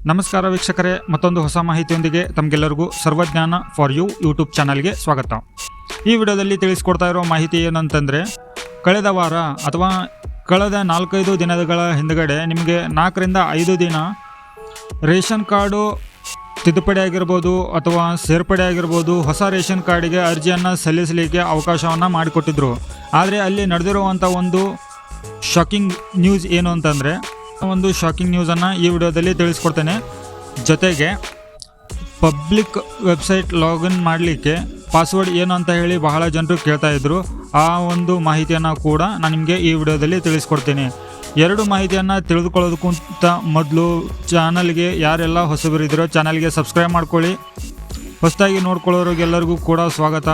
ನಮಸ್ಕಾರ ವೀಕ್ಷಕರೇ, ಮತ್ತೊಂದು ಹೊಸ ಮಾಹಿತಿಯೊಂದಿಗೆ ತಮಗೆಲ್ಲರಿಗೂ ಸರ್ವಜ್ಞಾನ ಫಾರ್ ಯು ಯೂಟ್ಯೂಬ್ ಚಾನಲ್ಗೆ ಸ್ವಾಗತ. ಈ ವಿಡಿಯೋದಲ್ಲಿ ತಿಳಿಸ್ಕೊಡ್ತಾ ಇರೋ ಮಾಹಿತಿ ಏನಂತಂದರೆ, ಕಳೆದ ವಾರ ಅಥವಾ ಕಳೆದ 4-5 ದಿನಗಳ ಹಿಂದುಗಡೆ ನಿಮಗೆ 4ರಿಂದ 5 ದಿನ ರೇಷನ್ ಕಾರ್ಡು ತಿದ್ದುಪಡಿ ಆಗಿರ್ಬೋದು ಅಥವಾ ಸೇರ್ಪಡೆ ಆಗಿರ್ಬೋದು, ಹೊಸ ರೇಷನ್ ಕಾರ್ಡಿಗೆ ಅರ್ಜಿಯನ್ನು ಸಲ್ಲಿಸಲಿಕ್ಕೆ ಅವಕಾಶವನ್ನು ಮಾಡಿಕೊಟ್ಟಿದ್ರು. ಆದರೆ ಅಲ್ಲಿ ನಡೆದಿರುವಂಥ ಒಂದು ಶಾಕಿಂಗ್ ನ್ಯೂಸ್ ಏನು ಅಂತಂದರೆ, ಒಂದು ಶಾಕಿಂಗ್ ನ್ಯೂಸನ್ನು ಈ ವಿಡಿಯೋದಲ್ಲಿ ತಿಳಿಸ್ಕೊಡ್ತೇನೆ. ಜೊತೆಗೆ ಪಬ್ಲಿಕ್ ವೆಬ್ಸೈಟ್ ಲಾಗಿನ್ ಮಾಡಲಿಕ್ಕೆ ಪಾಸ್ವರ್ಡ್ ಏನು ಅಂತ ಹೇಳಿ ಬಹಳ ಜನರು ಕೇಳ್ತಾ ಇದ್ರು. ಆ ಒಂದು ಮಾಹಿತಿಯನ್ನು ಕೂಡ ನಾನು ನಿಮಗೆ ಈ ವಿಡಿಯೋದಲ್ಲಿ ತಿಳಿಸ್ಕೊಡ್ತೀನಿ. ಎರಡು ಮಾಹಿತಿಯನ್ನು ತಿಳಿದುಕೊಳ್ಳೋದಕ್ಕಿಂತ ಮೊದಲು ಚಾನಲ್ಗೆ ಯಾರೆಲ್ಲ ಹೊಸಬರಿದ್ದೀರೋ ಚಾನಲ್ಗೆ ಸಬ್ಸ್ಕ್ರೈಬ್ ಮಾಡ್ಕೊಳ್ಳಿ. ಹೊಸದಾಗಿ ನೋಡ್ಕೊಳ್ಳೋರಿಗೆಲ್ಲರಿಗೂ ಕೂಡ ಸ್ವಾಗತ.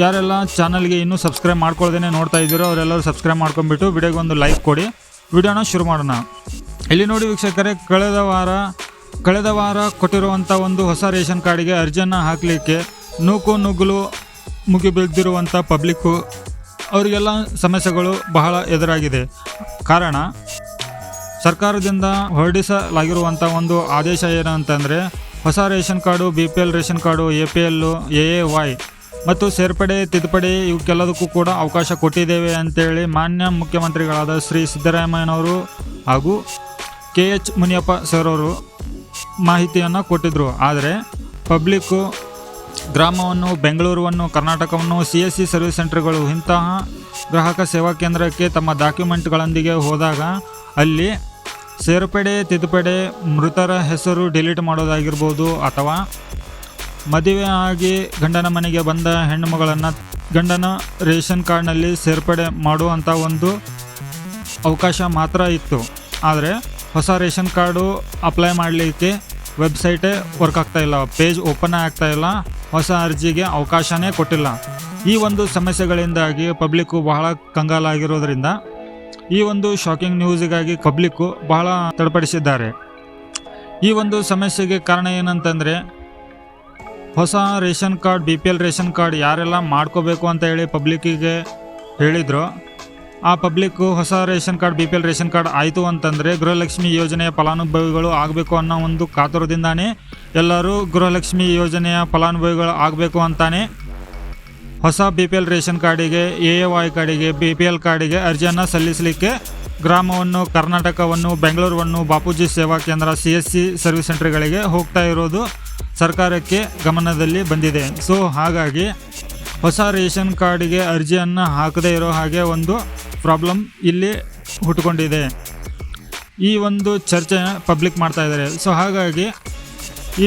ಯಾರೆಲ್ಲ ಚಾನಲ್ಗೆ ಇನ್ನೂ ಸಬ್ಸ್ಕ್ರೈಬ್ ಮಾಡ್ಕೊಳ್ಳೋದೇ ನೋಡ್ತಾ ಇದ್ದೀರೋ ಅವರೆಲ್ಲರೂ ಸಬ್ಸ್ಕ್ರೈಬ್ ಮಾಡ್ಕೊಂಡ್ಬಿಟ್ಟು ವಿಡಿಯೋಗೆ ಒಂದು ಲೈಕ್ ಕೊಡಿ. ವಿಡಿಯೋನ ಶುರು ಮಾಡೋಣ. ಇಲ್ಲಿ ನೋಡಿ ವೀಕ್ಷಕರೇ, ಕಳೆದ ವಾರ ಕೊಟ್ಟಿರುವಂಥ ಒಂದು ಹೊಸ ರೇಷನ್ ಕಾರ್ಡಿಗೆ ಅರ್ಜಿಯನ್ನು ಹಾಕಲಿಕ್ಕೆ ನುಗ್ಗಲು ಮುಗಿಬಿದ್ದಿರುವಂಥ ಪಬ್ಲಿಕ್ಕು ಅವರಿಗೆಲ್ಲ ಸಮಸ್ಯೆಗಳು ಬಹಳ ಎದುರಾಗಿದೆ. ಕಾರಣ, ಸರ್ಕಾರದಿಂದ ಹೊರಡಿಸಲಾಗಿರುವಂಥ ಒಂದು ಆದೇಶ ಏನಂತಂದರೆ, ಹೊಸ ration card, BPL ration card, APL, AAY ಮತ್ತು ಸೇರ್ಪಡೆ ತಿದ್ದುಪಡಿ ಇವಕ್ಕೆಲ್ಲದಕ್ಕೂ ಕೂಡ ಅವಕಾಶ ಕೊಟ್ಟಿದ್ದೇವೆ ಅಂತೇಳಿ ಮಾನ್ಯ ಮುಖ್ಯಮಂತ್ರಿಗಳಾದ ಶ್ರೀ ಸಿದ್ದರಾಮಯ್ಯನವರು ಹಾಗೂ KH ಮುನಿಯಪ್ಪ ಸರ್ ಅವರು ಮಾಹಿತಿಯನ್ನು ಕೊಟ್ಟಿದ್ದರು. ಆದರೆ ಪಬ್ಲಿಕ್ಕು ಗ್ರಾಮವನ್ನು, ಬೆಂಗಳೂರನ್ನು, ಕರ್ನಾಟಕವನ್ನು CSC ಸರ್ವಿಸ್ ಸೆಂಟರ್ಗಳು ಇಂತಹ ಗ್ರಾಹಕ ಸೇವಾ ಕೇಂದ್ರಕ್ಕೆ ತಮ್ಮ ಡಾಕ್ಯುಮೆಂಟ್ಗಳೊಂದಿಗೆ ಹೋದಾಗ ಅಲ್ಲಿ ಸೇರ್ಪಡೆ ತಿದ್ದುಪಡಿ, ಮೃತರ ಹೆಸರು ಡಿಲೀಟ್ ಮಾಡೋದಾಗಿರ್ಬೋದು ಅಥವಾ ಮದುವೆ ಆಗಿ ಗಂಡನ ಮನೆಗೆ ಬಂದ ಹೆಣ್ಣು ಮಗಳನ್ನು ಗಂಡನ ರೇಷನ್ ಕಾರ್ಡ್ನಲ್ಲಿ ಸೇರ್ಪಡೆ ಮಾಡುವಂಥ ಒಂದು ಅವಕಾಶ ಮಾತ್ರ ಇತ್ತು. ಆದರೆ ಹೊಸ ರೇಷನ್ ಕಾರ್ಡು ಅಪ್ಲೈ ಮಾಡಲಿಕ್ಕೆ ವೆಬ್ಸೈಟೇ ವರ್ಕ್ ಆಗ್ತಾಯಿಲ್ಲ, ಪೇಜ್ ಓಪನ್ ಆಗ್ತಾಯಿಲ್ಲ, ಹೊಸ ಅರ್ಜಿಗೆ ಅವಕಾಶನೇ ಕೊಟ್ಟಿಲ್ಲ. ಈ ಒಂದು ಸಮಸ್ಯೆಗಳಿಂದಾಗಿ ಪಬ್ಲಿಕ್ಕು ಬಹಳ ಕಂಗಾಲಾಗಿರೋದ್ರಿಂದ ಈ ಒಂದು ಶಾಕಿಂಗ್ ನ್ಯೂಸಿಗಾಗಿ ಪಬ್ಲಿಕ್ಕು ಬಹಳ ತಡಪಡಿಸಿದ್ದಾರೆ. ಈ ಒಂದು ಸಮಸ್ಯೆಗೆ ಕಾರಣ ಏನಂತಂದರೆ, ಹೊಸ ration card, BPL ration card ಯಾರೆಲ್ಲ ಮಾಡ್ಕೋಬೇಕು ಅಂತ ಹೇಳಿ ಪಬ್ಲಿಕ್ಕಿಗೆ ಹೇಳಿದ್ರು, ಆ ಪಬ್ಲಿಕ್ಕು ಹೊಸ ration card, BPL ration card ಆಯಿತು ಅಂತಂದರೆ ಗೃಹಲಕ್ಷ್ಮಿ ಯೋಜನೆಯ ಫಲಾನುಭವಿಗಳು ಆಗಬೇಕು ಅನ್ನೋ ಒಂದು ಕಾತುರದಿಂದಾನೇ ಎಲ್ಲರೂ ಗೃಹಲಕ್ಷ್ಮಿ ಯೋಜನೆಯ ಫಲಾನುಭವಿಗಳು ಆಗಬೇಕು ಅಂತಾನೆ ಹೊಸ BPL ರೇಷನ್ ಕಾರ್ಡಿಗೆ, AAY ಕಾರ್ಡಿಗೆ, BPL ಕಾರ್ಡಿಗೆ ಅರ್ಜಿಯನ್ನು ಸಲ್ಲಿಸಲಿಕ್ಕೆ ಗ್ರಾಮವನ್ನು, ಕರ್ನಾಟಕವನ್ನು, ಬೆಂಗಳೂರನ್ನು, ಬಾಪೂಜಿ ಸೇವಾ ಕೇಂದ್ರ, CSC ಸರ್ವಿಸ್ ಸೆಂಟರ್ಗಳಿಗೆ ಹೋಗ್ತಾ ಇರೋದು ಸರ್ಕಾರಕ್ಕೆ ಗಮನದಲ್ಲಿ ಬಂದಿದೆ. ಸೊ ಹಾಗಾಗಿ ಹೊಸ ರೇಷನ್ ಕಾರ್ಡಿಗೆ ಅರ್ಜಿಯನ್ನು ಹಾಕದೇ ಇರೋ ಹಾಗೆ ಒಂದು ಪ್ರಾಬ್ಲಮ್ ಇಲ್ಲಿ ಹುಟ್ಟುಕೊಂಡಿದೆ. ಈ ಒಂದು ಚರ್ಚೆ ಪಬ್ಲಿಕ್ ಮಾಡ್ತಾ ಇದ್ದಾರೆ. ಸೊ ಹಾಗಾಗಿ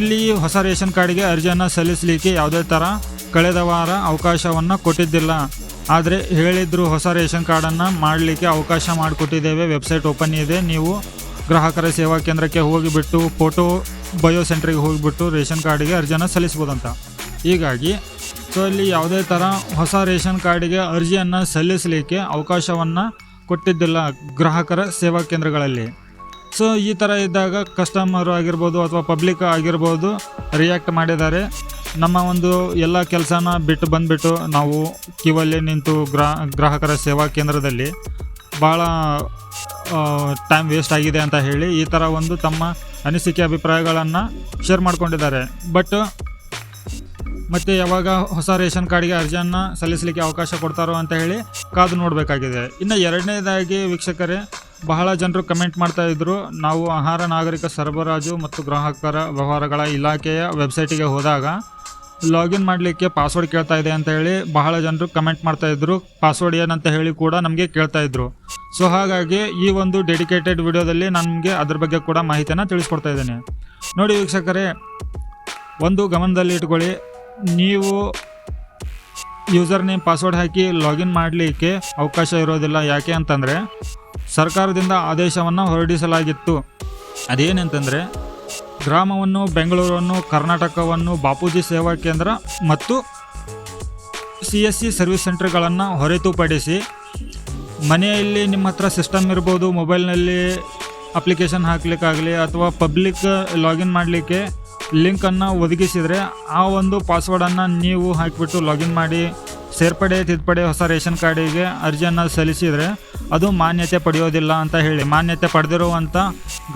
ಇಲ್ಲಿ ಹೊಸ ರೇಷನ್ ಕಾರ್ಡಿಗೆ ಅರ್ಜಿಯನ್ನು ಸಲ್ಲಿಸಲಿಕ್ಕೆ ಯಾವುದೇ ಥರ ಕಳೆದ ವಾರ ಅವಕಾಶವನ್ನು ಕೊಟ್ಟಿದ್ದಿಲ್ಲ. ಆದರೆ ಹೇಳಿದ್ರು, ಹೊಸ ರೇಷನ್ ಕಾರ್ಡನ್ನು ಮಾಡಲಿಕ್ಕೆ ಅವಕಾಶ ಮಾಡಿಕೊಟ್ಟಿದ್ದೇವೆ, ವೆಬ್ಸೈಟ್ ಓಪನ್ ಇದೆ, ನೀವು ಗ್ರಾಹಕರ ಸೇವಾ ಕೇಂದ್ರಕ್ಕೆ ಹೋಗಿಬಿಟ್ಟು ಫೋಟೋ ಬಯೋ ಸೆಂಟ್ರಿಗೆ ಹೋಗಿಬಿಟ್ಟು ರೇಷನ್ ಕಾರ್ಡಿಗೆ ಅರ್ಜಿಯನ್ನು ಸಲ್ಲಿಸ್ಬೋದಂತ. ಹೀಗಾಗಿ ಸೊ ಇಲ್ಲಿ ಯಾವುದೇ ಥರ ಹೊಸ ರೇಷನ್ ಕಾರ್ಡಿಗೆ ಅರ್ಜಿಯನ್ನು ಸಲ್ಲಿಸಲಿಕ್ಕೆ ಅವಕಾಶವನ್ನು ಕೊಟ್ಟಿದ್ದಿಲ್ಲ ಗ್ರಾಹಕರ ಸೇವಾ ಕೇಂದ್ರಗಳಲ್ಲಿ. ಸೊ ಈ ಥರ ಇದ್ದಾಗ ಕಸ್ಟಮರ್ ಆಗಿರ್ಬೋದು ಅಥವಾ ಪಬ್ಲಿಕ್ ಆಗಿರ್ಬೋದು ರಿಯಾಕ್ಟ್ ಮಾಡಿದ್ದಾರೆ. ನಮ್ಮ ಒಂದು ಎಲ್ಲ ಕೆಲಸನ ಬಿಟ್ಟು ಬಂದುಬಿಟ್ಟು ನಾವು ಕ್ಯೂವಲ್ಲಿ ನಿಂತು ಗ್ರಾಹಕರ ಸೇವಾ ಕೇಂದ್ರದಲ್ಲಿ ಭಾಳ ಟೈಮ್ ವೇಸ್ಟ್ ಆಗಿದೆ ಅಂತ ಹೇಳಿ ಈ ಥರ ಒಂದು ತಮ್ಮ ಅನಿಸಿಕೆ ಅಭಿಪ್ರಾಯಗಳನ್ನು ಶೇರ್ ಮಾಡ್ಕೊಂಡಿದ್ದಾರೆ. ಬಟ್ ಮತ್ತೆ ಯಾವಾಗ ಹೊಸ ರೇಷನ್ ಕಾರ್ಡಿಗೆ ಅರ್ಜಿಯನ್ನು ಸಲ್ಲಿಸಲಿಕ್ಕೆ ಅವಕಾಶ ಕೊಡ್ತಾರೋ ಅಂತ ಹೇಳಿ ಕಾದು ನೋಡಬೇಕಾಗಿದೆ. ಇನ್ನು ಎರಡನೇದಾಗಿ ವೀಕ್ಷಕರೇ, ಬಹಳ ಜನರು ಕಮೆಂಟ್ ಮಾಡ್ತಾ ಇದ್ರು, ನಾವು ಆಹಾರ ನಾಗರಿಕ ಸರಬರಾಜು ಮತ್ತು ಗ್ರಾಹಕರ ವ್ಯವಹಾರಗಳ ಇಲಾಖೆಯ ವೆಬ್ಸೈಟಿಗೆ ಹೋದಾಗ ಲಾಗಿನ್ ಮಾಡಲಿಕ್ಕೆ ಪಾಸ್ವರ್ಡ್ ಕೇಳ್ತಾ ಇದೆ ಅಂತ ಹೇಳಿ ಬಹಳ ಜನರು ಕಮೆಂಟ್ ಮಾಡ್ತಾ ಇದ್ರು. ಪಾಸ್ವರ್ಡ್ ಏನಂತ ಹೇಳಿ ಕೂಡ ನಮಗೆ ಕೇಳ್ತಾ ಇದ್ರು. ಸೊ ಹಾಗಾಗಿ ಈ ಒಂದು ಡೆಡಿಕೇಟೆಡ್ ವಿಡಿಯೋದಲ್ಲಿ ನಾನು ನಿಮಗೆ ಅದ್ರ ಬಗ್ಗೆ ಕೂಡ ಮಾಹಿತಿಯನ್ನು ತಿಳಿಸ್ಕೊಡ್ತಾ ಇದ್ದೇನೆ. ನೋಡಿ ವೀಕ್ಷಕರೇ, ಒಂದು ಗಮನದಲ್ಲಿ ಇಟ್ಕೊಳ್ಳಿ, ನೀವು ಯೂಸರ್ ನೇಮ್ ಪಾಸ್ವರ್ಡ್ ಹಾಕಿ ಲಾಗಿನ್ ಮಾಡಲಿಕ್ಕೆ ಅವಕಾಶ ಇರೋದಿಲ್ಲ. ಯಾಕೆ ಅಂತಂದರೆ ಸರ್ಕಾರದಿಂದ ಆದೇಶವನ್ನು ಹೊರಡಿಸಲಾಗಿತ್ತು. ಅದೇನೆಂತಂದರೆ, ಗ್ರಾಮವನ್ನು, ಬೆಂಗಳೂರನ್ನು, ಕರ್ನಾಟಕವನ್ನು, ಬಾಪೂಜಿ ಸೇವಾ ಕೇಂದ್ರ ಮತ್ತು CSC ಸರ್ವಿಸ್ ಸೆಂಟರ್ಗಳನ್ನು ಹೊರತುಪಡಿಸಿ ಮನೆಯಲ್ಲಿ ನಿಮ್ಮ ಹತ್ರ ಸಿಸ್ಟಮ್ ಇರ್ಬೋದು, ಮೊಬೈಲ್ನಲ್ಲಿ ಅಪ್ಲಿಕೇಶನ್ ಹಾಕಲಿಕ್ಕಾಗಲಿ ಅಥವಾ ಪಬ್ಲಿಕ್ ಲಾಗಿನ್ ಮಾಡಲಿಕ್ಕೆ ಲಿಂಕನ್ನು ಒದಗಿಸಿದರೆ ಆ ಒಂದು ಪಾಸ್ವರ್ಡನ್ನು ನೀವು ಹಾಕಿಬಿಟ್ಟು ಲಾಗಿನ್ ಮಾಡಿ ಸೇರ್ಪಡೆ ತಿದ್ದುಪಡಿ ಹೊಸ ರೇಷನ್ ಕಾರ್ಡಿಗೆ ಅರ್ಜಿಯನ್ನು ಸಲ್ಲಿಸಿದರೆ ಅದು ಮಾನ್ಯತೆ ಪಡೆಯೋದಿಲ್ಲ ಅಂತ ಹೇಳಿ, ಮಾನ್ಯತೆ ಪಡೆದಿರುವಂಥ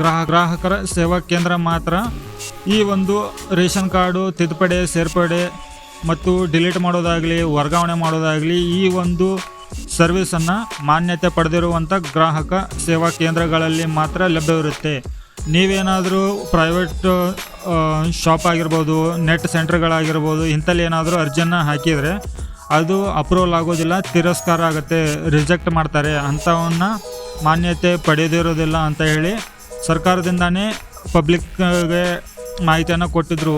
ಗ್ರಾಹಕರ ಸೇವಾ ಕೇಂದ್ರ ಮಾತ್ರ ಈ ಒಂದು ರೇಷನ್ ಕಾರ್ಡು ತಿದ್ದುಪಡಿ ಸೇರ್ಪಡೆ ಮತ್ತು ಡಿಲೀಟ್ ಮಾಡೋದಾಗಲಿ ವರ್ಗಾವಣೆ ಮಾಡೋದಾಗಲಿ ಈ ಒಂದು ಸರ್ವಿಸನ್ನು ಮಾನ್ಯತೆ ಪಡೆದಿರುವಂಥ ಗ್ರಾಹಕ ಸೇವಾ ಕೇಂದ್ರಗಳಲ್ಲಿ ಮಾತ್ರ ಲಭ್ಯವಿರುತ್ತೆ. ನೀವೇನಾದರೂ ಪ್ರೈವೇಟ್ ಶಾಪ್ ಆಗಿರ್ಬೋದು, ನೆಟ್ ಸೆಂಟರ್ಗಳಾಗಿರ್ಬೋದು, ಇಂಥಲ್ಲಿ ಏನಾದರೂ ಅರ್ಜಿಯನ್ನು ಹಾಕಿದರೆ ಅದು ಅಪ್ರೂವಲ್ ಆಗೋದಿಲ್ಲ, ತಿರಸ್ಕಾರ ಆಗುತ್ತೆ, ರಿಜೆಕ್ಟ್ ಮಾಡ್ತಾರೆ. ಅಂಥವನ್ನ ಮಾನ್ಯತೆ ಪಡೆದಿರೋದಿಲ್ಲ ಅಂತ ಹೇಳಿ ಸರ್ಕಾರದಿಂದಾನೇ ಪಬ್ಲಿಕ್ಗೆ ಮಾಹಿತಿಯನ್ನು ಕೊಟ್ಟಿದ್ದರು.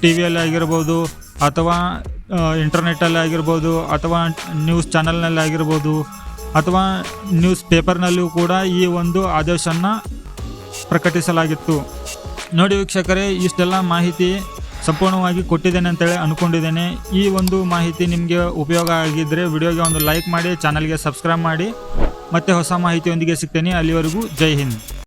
ಟಿ ವಿಯಲ್ಲಿ ಆಗಿರ್ಬೋದು ಅಥವಾ ಇಂಟರ್ನೆಟ್ಟಲ್ಲಿ ಆಗಿರ್ಬೋದು ಅಥವಾ ನ್ಯೂಸ್ ಚಾನಲ್ನಲ್ಲಿ ಆಗಿರ್ಬೋದು ಅಥವಾ ನ್ಯೂಸ್ ಪೇಪರ್ನಲ್ಲಿಯೂ ಕೂಡ ಈ ಒಂದು ಆದೇಶವನ್ನು ಪ್ರಕಟಿಸಲಾಗಿತ್ತು. ನೋಡಿ ವೀಕ್ಷಕರೇ, ಇಷ್ಟೆಲ್ಲ ಮಾಹಿತಿ ಸಂಪೂರ್ಣವಾಗಿ ಕೊಟ್ಟಿದ್ದೇನೆ ಅಂತೇಳಿ ಅಂದ್ಕೊಂಡಿದ್ದೇನೆ. ಈ ಒಂದು ಮಾಹಿತಿ ನಿಮಗೆ ಉಪಯೋಗ ಆಗಿದ್ದರೆ ವಿಡಿಯೋಗೆ ಒಂದು ಲೈಕ್ ಮಾಡಿ, ಚಾನಲ್ಗೆ ಸಬ್ಸ್ಕ್ರೈಬ್ ಮಾಡಿ. ಮತ್ತೆ ಹೊಸ ಮಾಹಿತಿಯೊಂದಿಗೆ ಸಿಗ್ತೇನೆ. ಅಲ್ಲಿವರೆಗೂ ಜೈ ಹಿಂದ್.